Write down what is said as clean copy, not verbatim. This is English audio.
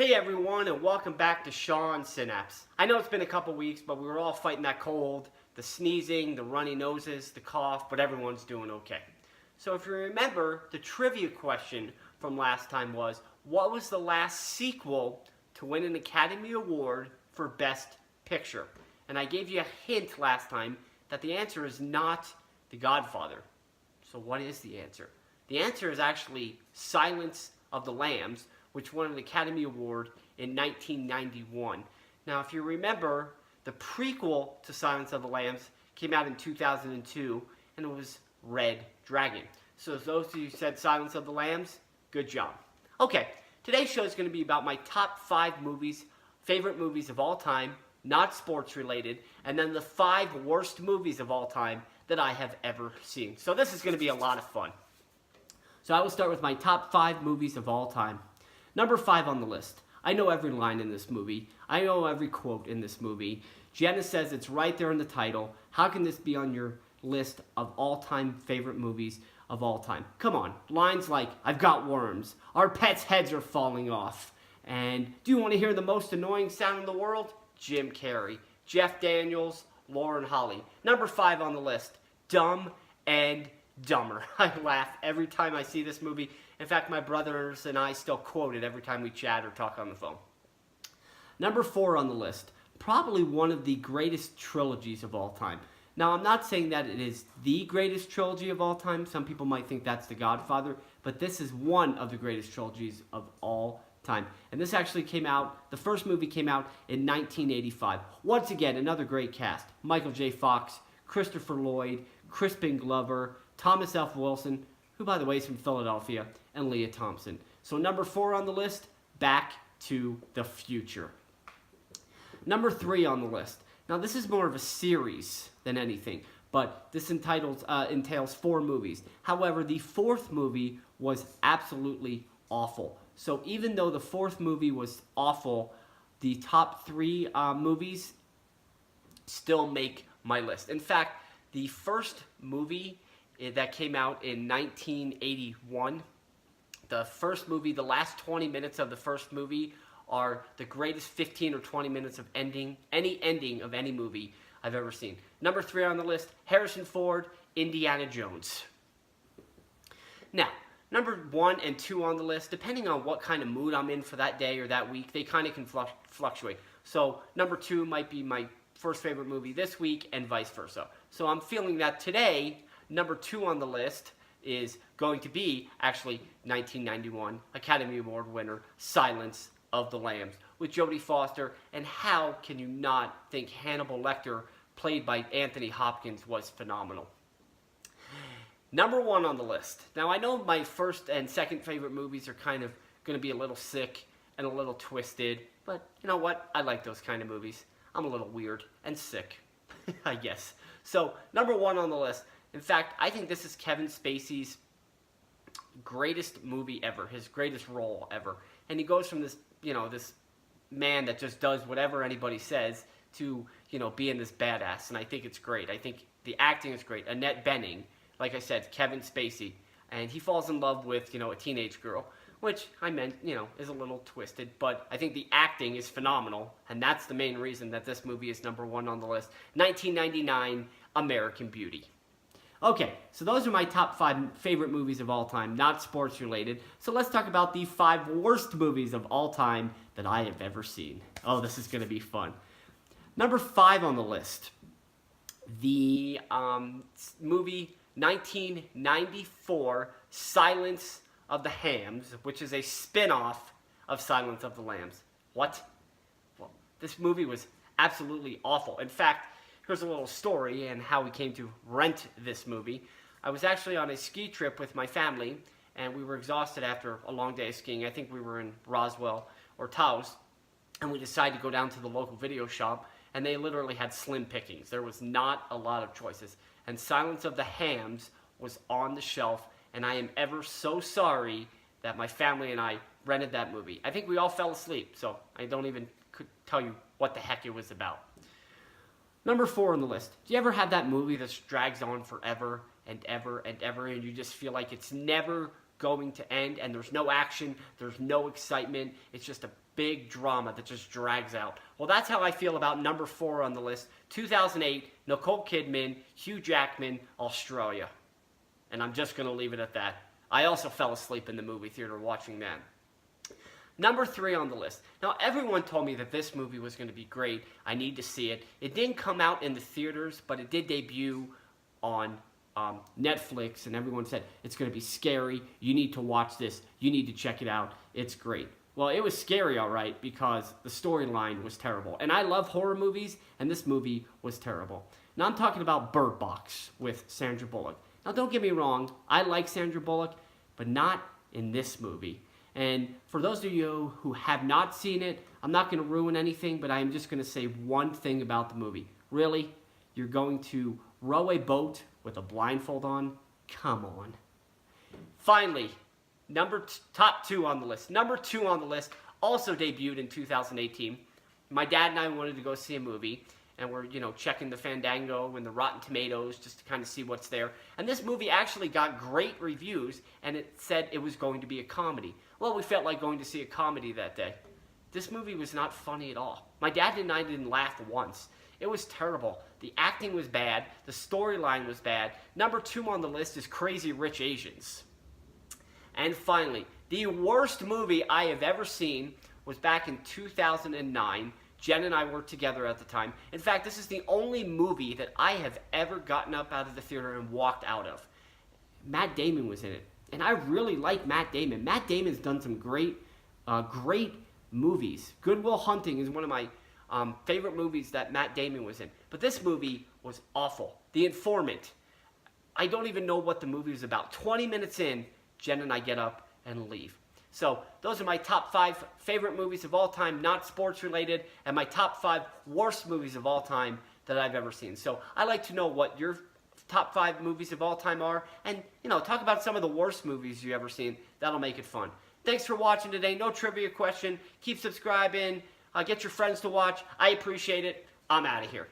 Hey everyone, and welcome back to Sean Synapse. I know it's been a couple weeks, but we were all fighting that cold, the sneezing, the runny noses, the cough, but everyone's doing okay. So if you remember, the trivia question from last time was, what was the last sequel to win an Academy Award for Best Picture? And I gave you a hint last time that the answer is not The Godfather. So what is the answer? The answer is actually Silence of the Lambs, which won an Academy Award in 1991. Now, if you remember, the prequel to Silence of the Lambs came out in 2002, and it was Red Dragon. So those of you who said Silence of the Lambs, good job. Okay, today's show is going to be about my top 5 movies, favorite movies of all time, not sports related, and then the 5 worst movies of all time that I have ever seen. So this is going to be a lot of fun. So I will start with my top 5 movies of all time. Number 5 on the list. I know every line in this movie. I know every quote in this movie. Jenna says it's right there in the title. How can this be on your list of all-time favorite movies of all time? Come on. Lines like, I've got worms. Our pets' heads are falling off. And do you want to hear the most annoying sound in the world? Jim Carrey. Jeff Daniels. Lauren Holly. Number 5 on the list. Dumb and Dumber. I laugh every time I see this movie. In fact, my brothers and I still quote it every time we chat or talk on the phone. Number 4 on the list, probably one of the greatest trilogies of all time. Now, I'm not saying that it is the greatest trilogy of all time. Some people might think that's The Godfather, but this is one of the greatest trilogies of all time. And this actually came out, the first movie came out in 1985. Once again, another great cast. Michael J. Fox, Christopher Lloyd, Crispin Glover, Thomas F. Wilson, who, by the way, is from Philadelphia, and Leah Thompson. So number 4 on the list, Back to the Future. Number 3 on the list. Now, this is more of a series than anything, but this entails 4 movies. However, the 4th movie was absolutely awful. So even though the 4th movie was awful, the top 3 movies still make my list. In fact, the first movie that came out in 1981. The first movie, the last 20 minutes of the first movie are the greatest 15 or 20 minutes of any ending of any movie I've ever seen. Number 3 on the list, Harrison Ford, Indiana Jones. Now, number 1 and 2 on the list, depending on what kind of mood I'm in for that day or that week, they kind of can fluctuate. So number 2 might be my first favorite movie this week and vice versa. So I'm feeling that today, number 2 on the list is going to be actually 1991 Academy Award winner Silence of the Lambs with Jodie Foster. And how can you not think Hannibal Lecter, played by Anthony Hopkins, was phenomenal? Number 1 on the list. Now, I know my first and second favorite movies are kind of going to be a little sick and a little twisted, but you know what? I like those kind of movies. I'm a little weird and sick, I guess. So, number 1 on the list. In fact, I think this is Kevin Spacey's greatest movie ever, his greatest role ever. And he goes from this, this man that just does whatever anybody says to, being this badass. And I think it's great. I think the acting is great. Annette Bening, like I said, Kevin Spacey. And he falls in love with, a teenage girl, which I meant, is a little twisted. But I think the acting is phenomenal. And that's the main reason that this movie is number 1 on the list. 1999, American Beauty. Okay, so those are my top 5 favorite movies of all time, not sports related. So let's talk about the 5 worst movies of all time that I have ever seen. Oh, this is going to be fun. Number 5 on the list, the movie 1994, Silence of the Hams, which is a spin-off of Silence of the Lambs. What? Well, this movie was absolutely awful. In fact, here's a little story and how we came to rent this movie. I was actually on a ski trip with my family, and we were exhausted after a long day of skiing. I think we were in Roswell or Taos, and we decided to go down to the local video shop, and they literally had slim pickings. There was not a lot of choices. And Silence of the Hams was on the shelf, and I am ever so sorry that my family and I rented that movie. I think we all fell asleep, so I don't even tell you what the heck it was about. Number 4 on the list. Do you ever have that movie that drags on forever and ever and ever, and you just feel like it's never going to end, and there's no action, there's no excitement. It's just a big drama that just drags out. Well, that's how I feel about number 4 on the list. 2008, Nicole Kidman, Hugh Jackman, Australia. And I'm just going to leave it at that. I also fell asleep in the movie theater watching that. Number 3 on the list. Now, everyone told me that this movie was going to be great. I need to see it. It didn't come out in the theaters, but it did debut on Netflix, and everyone said, it's going to be scary. You need to watch this. You need to check it out. It's great. Well, it was scary, all right, because the storyline was terrible. And I love horror movies, and this movie was terrible. Now, I'm talking about Bird Box with Sandra Bullock. Now, don't get me wrong. I like Sandra Bullock, but not in this movie. And for those of you who have not seen it, I'm not going to ruin anything, but I'm just going to say one thing about the movie. Really? You're going to row a boat with a blindfold on? Come on. Finally, top 2 on the list. Number 2 on the list also debuted in 2018. My dad and I wanted to go see a movie, and we're, checking the Fandango and the Rotten Tomatoes just to kind of see what's there. And this movie actually got great reviews, and it said it was going to be a comedy. Well, we felt like going to see a comedy that day. This movie was not funny at all. My dad and I didn't laugh once. It was terrible. The acting was bad. The storyline was bad. Number 2 on the list is Crazy Rich Asians. And finally, the worst movie I have ever seen was back in 2009. Jen and I were together at the time. In fact, this is the only movie that I have ever gotten up out of the theater and walked out of. Matt Damon was in it. And I really like Matt Damon. Matt Damon's done some great movies. Good Will Hunting is one of my favorite movies that Matt Damon was in. But this movie was awful. The Informant. I don't even know what the movie was about. 20 minutes in, Jen and I get up and leave. So those are my top 5 favorite movies of all time, not sports related, and my top 5 worst movies of all time that I've ever seen. So I'd like to know what your top 5 movies of all time are, and talk about some of the worst movies you've ever seen. That'll make it fun. Thanks for watching today. No trivia question. Keep subscribing. Get your friends to watch. I appreciate it. I'm out of here.